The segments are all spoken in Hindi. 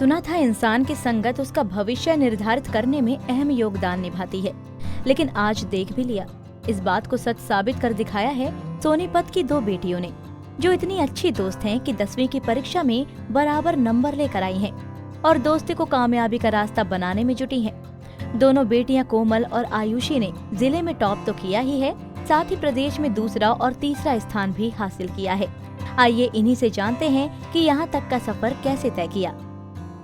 सुना था इंसान की संगत उसका भविष्य निर्धारित करने में अहम योगदान निभाती है, लेकिन आज देख भी लिया। इस बात को सच साबित कर दिखाया है सोनीपत की दो बेटियों ने, जो इतनी अच्छी दोस्त हैं कि 10वीं की परीक्षा में बराबर नंबर लेकर आई हैं और दोस्ती को कामयाबी का रास्ता बनाने में जुटी हैं। दोनों बेटियां कोमल और आयुषी ने जिले में टॉप तो किया ही है, साथ ही प्रदेश में दूसरा और तीसरा स्थान भी हासिल किया है। आइए इन्हीं से जानते हैं कि यहाँ तक का सफर कैसे तय किया।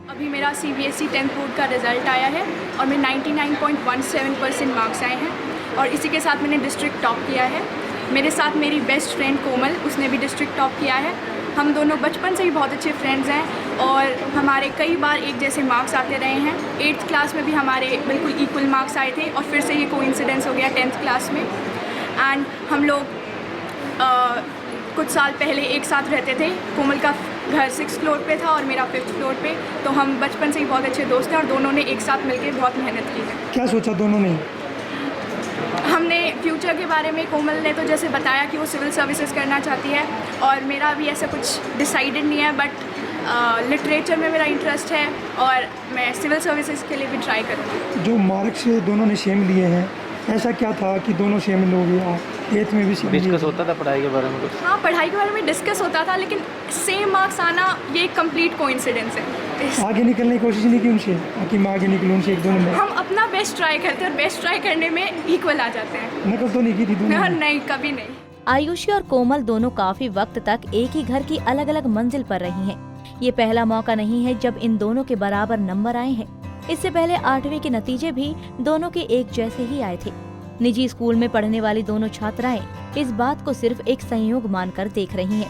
अभी मेरा CBSE 10th बोर्ड का रिजल्ट आया है और मैं 99.17% मार्क्स आए हैं और इसी के साथ मैंने डिस्ट्रिक्ट टॉप किया है। मेरे साथ मेरी बेस्ट फ्रेंड कोमल, उसने भी डिस्ट्रिक्ट टॉप किया है। हम दोनों बचपन से ही बहुत अच्छे फ्रेंड्स हैं और हमारे कई बार एक जैसे मार्क्स आते रहे हैं। 8th क्लास में भी हमारे बिल्कुल इक्वल मार्क्स आए थे और फिर से ये कोइंसिडेंस हो गया 10th क्लास में। एंड हम लोग कुछ साल पहले एक साथ रहते थे। कोमल का घर 6th फ्लोर पे था और मेरा 5th फ्लोर पे, तो हम बचपन से ही बहुत अच्छे दोस्त हैं और दोनों ने एक साथ मिलकर बहुत मेहनत की है। क्या सोचा दोनों ने? हमने फ्यूचर के बारे में, कोमल ने तो जैसे बताया कि वो सिविल सर्विसेज करना चाहती है और मेरा भी ऐसा कुछ डिसाइडेड नहीं है, बट लिटरेचर में मेरा इंटरेस्ट है और मैं सिविल सर्विसेज के लिए भी ट्राई करूँगी। जो मार्क्स दोनों ने सेम लिए हैं, ऐसा क्या था कि दोनों सेम लोगे? 8th में भी सेम डिस्कस होता था पढ़ाई के बारे में कुछ? हाँ, पढ़ाई के बारे में डिस्कस होता था, लेकिन सेम मार्क्स आना ये एक कंप्लीट कोइंसिडेंस है। आगे निकलने की कोशिश नहीं की उनसे कि मैं आगे निकलूँ उनसे एक दो नंबर? हम अपना बेस्ट ट्राई करते हैं और बेस्ट ट्राई करने में इक्वल आ जाते हैं। नकल तो नहीं की थी दोनों? नहीं, कभी नहीं। आयुषी और कोमल दोनों काफी वक्त तक एक ही घर की अलग अलग मंजिल पर रही हैं। ये पहला मौका नहीं है जब इन दोनों के बराबर नंबर आए हैं। इससे पहले 8वीं के नतीजे भी दोनों के एक जैसे ही आए थे। निजी स्कूल में पढ़ने वाली दोनों छात्राएं इस बात को सिर्फ एक संयोग मानकर देख रही हैं।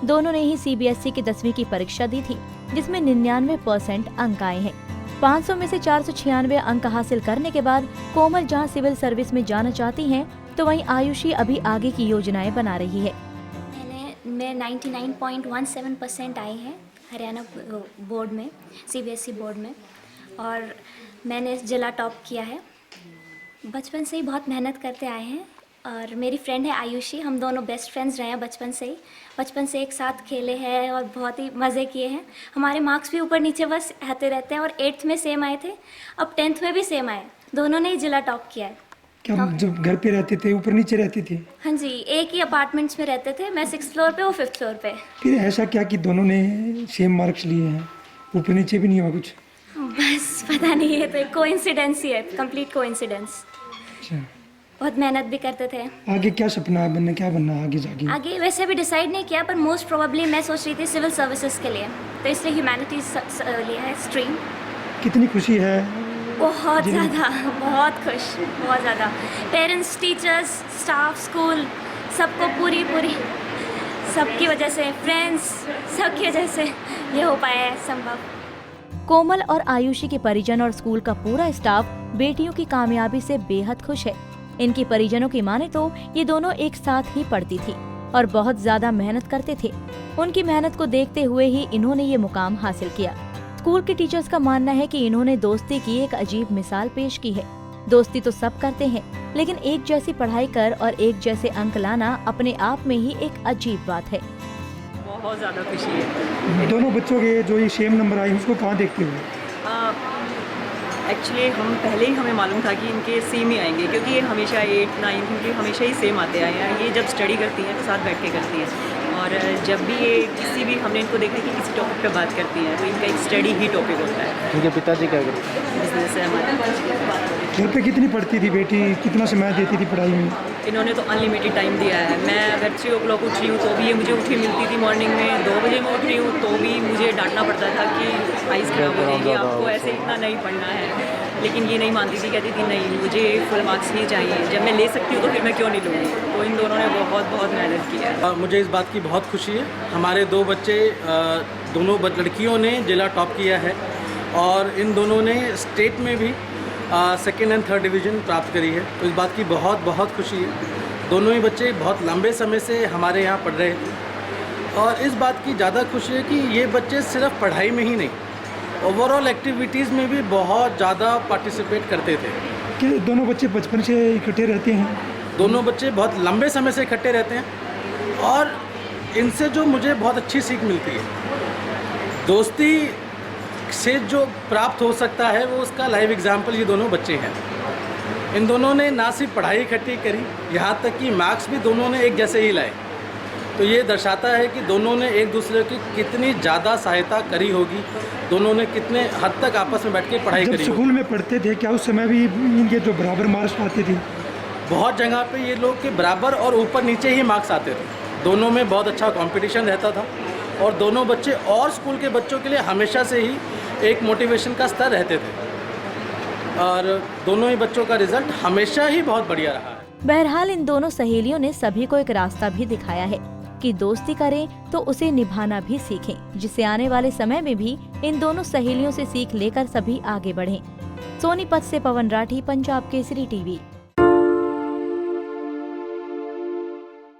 दोनों ने ही CBSE की 10वीं की परीक्षा दी थी, जिसमें 99% अंक आए हैं। 500 में से 496 अंक हासिल करने के बाद कोमल जहां सिविल सर्विस में जाना चाहती हैं, तो वहीं आयुषी अभी आगे की योजनाएं बना रही है। मैं 99.17% आई है हरियाणा बोर्ड में, CBSE बोर्ड में, और मैंने जिला टॉप किया है। बचपन से ही बहुत मेहनत करते आए हैं और मेरी फ्रेंड है आयुषी, हम दोनों बेस्ट फ्रेंड्स रहे हैं बचपन से ही। बचपन से एक साथ खेले हैं और बहुत ही मज़े किए हैं। हमारे मार्क्स भी ऊपर नीचे बस आते रहते हैं और 8th में सेम आए थे, अब 10th में भी सेम आए। दोनों ने ही जिला टॉप किया है। क्या जब घर पे रहते थे ऊपर नीचे रहते थे? हाँ जी, एक ही अपार्टमेंट्स में रहते थे। मैं 6th फ्लोर पे, वो 5th फ्लोर पे। फिर ऐसा क्या कि दोनों ने सेम मार्क्स लिए हैं, ऊपर नीचे भी नहीं हुआ कुछ? बस पता नहीं, है तो एक कोइंसिडेंस ही है, कंप्लीट कोइंसिडेंस। अच्छा, बहुत मेहनत भी करते थे। आगे क्या सपना है, बनना क्या बनना आगे जाके? आगे वैसे भी डिसाइड नहीं किया, पर मोस्ट प्रोबेबली मैं सोच रही थी सिविल सर्विसेज के लिए, तो इसलिए ह्यूमैनिटीज लिया है स्ट्रीम। कितनी खुशी है? बहुत ज़्यादा, बहुत खुश, बहुत ज़्यादा। पेरेंट्स, टीचर्स, स्टाफ, स्कूल, सबको पूरी सबकी वजह से, फ्रेंड्स, सबकी वजह से ये हो पाया है संभव। कोमल और आयुषी के परिजन और स्कूल का पूरा स्टाफ बेटियों की कामयाबी से बेहद खुश है। इनकी परिजनों की माने तो ये दोनों एक साथ ही पढ़ती थी और बहुत ज्यादा मेहनत करते थे। उनकी मेहनत को देखते हुए ही इन्होंने ये मुकाम हासिल किया। स्कूल के टीचर्स का मानना है कि इन्होंने दोस्ती की एक अजीब मिसाल पेश की है। दोस्ती तो सब करते हैं, लेकिन एक जैसी पढ़ाई कर और एक जैसे अंक लाना अपने आप में ही एक अजीब बात है। बहुत ज़्यादा खुशी है। दोनों बच्चों के जो ये सेम नंबर आए उसको कहाँ देखते हुए? एक्चुअली हम पहले ही हमें मालूम था कि इनके सेम ही आएंगे, क्योंकि ये हमेशा 8, 9 इनके हमेशा ही सेम आते आए हैं। ये जब स्टडी करती हैं तो साथ बैठ के करती हैं, और जब भी ये किसी भी, हमने इनको देखा कि किसी टॉपिक पे बात करती हैं तो इनका एक स्टडी ही टॉपिक होता है। इनके पिताजी क्या करते हैं? बिजनेस है हमारा। घर पे कितनी पढ़ती थी बेटी, कितना समय देती थी पढ़ाई में? इन्होंने तो अनलिमिटेड टाइम दिया है। मैं अगर 3 o'clock उठ रही हूँ तो भी ये मुझे उठी मिलती थी। मॉर्निंग में 2 बजे में उठ रही हूँ तो भी मुझे डांटना पड़ता था कि आइज़ खराब हो जाएगी, आपको ऐसे इतना नहीं पढ़ना है। लेकिन ये नहीं मानती थी, कहती थी नहीं, मुझे फुल मार्क्स ही चाहिए। जब मैं ले सकती हूँ तो फिर मैं क्यों नहीं लूँगी। तो इन दोनों ने बहुत मेहनत की है। मुझे इस बात की बहुत खुशी है। हमारे 2 बच्चे, दोनों लड़कियों ने जिला टॉप किया है और इन दोनों ने स्टेट में भी 2nd और 3rd डिवीज़न प्राप्त करी है। तो इस बात की बहुत खुशी है। दोनों ही बच्चे बहुत लंबे समय से हमारे यहाँ पढ़ रहे थे और इस बात की ज़्यादा खुशी है कि ये बच्चे सिर्फ पढ़ाई में ही नहीं, ओवरऑल एक्टिविटीज़ में भी बहुत ज़्यादा पार्टिसिपेट करते थे। कि दोनों बच्चे बचपन से इकट्ठे रहते हैं? दोनों बच्चे बहुत लंबे समय से इकट्ठे रहते हैं और इनसे जो मुझे बहुत अच्छी सीख मिलती है, दोस्ती से जो प्राप्त हो सकता है वो उसका लाइव एग्जाम्पल ये दोनों बच्चे हैं। इन दोनों ने ना सिर्फ पढ़ाई इकट्ठी करी, यहाँ तक कि मार्क्स भी दोनों ने एक जैसे ही लाए। तो ये दर्शाता है कि दोनों ने एक दूसरे की कितनी ज़्यादा सहायता करी होगी, दोनों ने कितने हद तक आपस में बैठ के पढ़ाई जब करी होगी। स्कूल में पढ़ते थे क्या उस समय भी इनके जो बराबर मार्क्स आते थे? बहुत जगह पे ये लोग के बराबर और ऊपर नीचे ही मार्क्स आते थे। दोनों में बहुत अच्छा कंपटीशन रहता था और दोनों बच्चे और स्कूल के बच्चों के लिए हमेशा से ही एक मोटिवेशन का स्तर रहते थे और दोनों ही बच्चों का रिजल्ट हमेशा ही बहुत बढ़िया रहा है। बहरहाल इन दोनों सहेलियों ने सभी को एक रास्ता भी दिखाया है कि दोस्ती करें तो उसे निभाना भी सीखें, जिससे आने वाले समय में भी इन दोनों सहेलियों से सीख लेकर सभी आगे बढ़ें। सोनीपत से पवन राठी, पंजाब केसरी टीवी।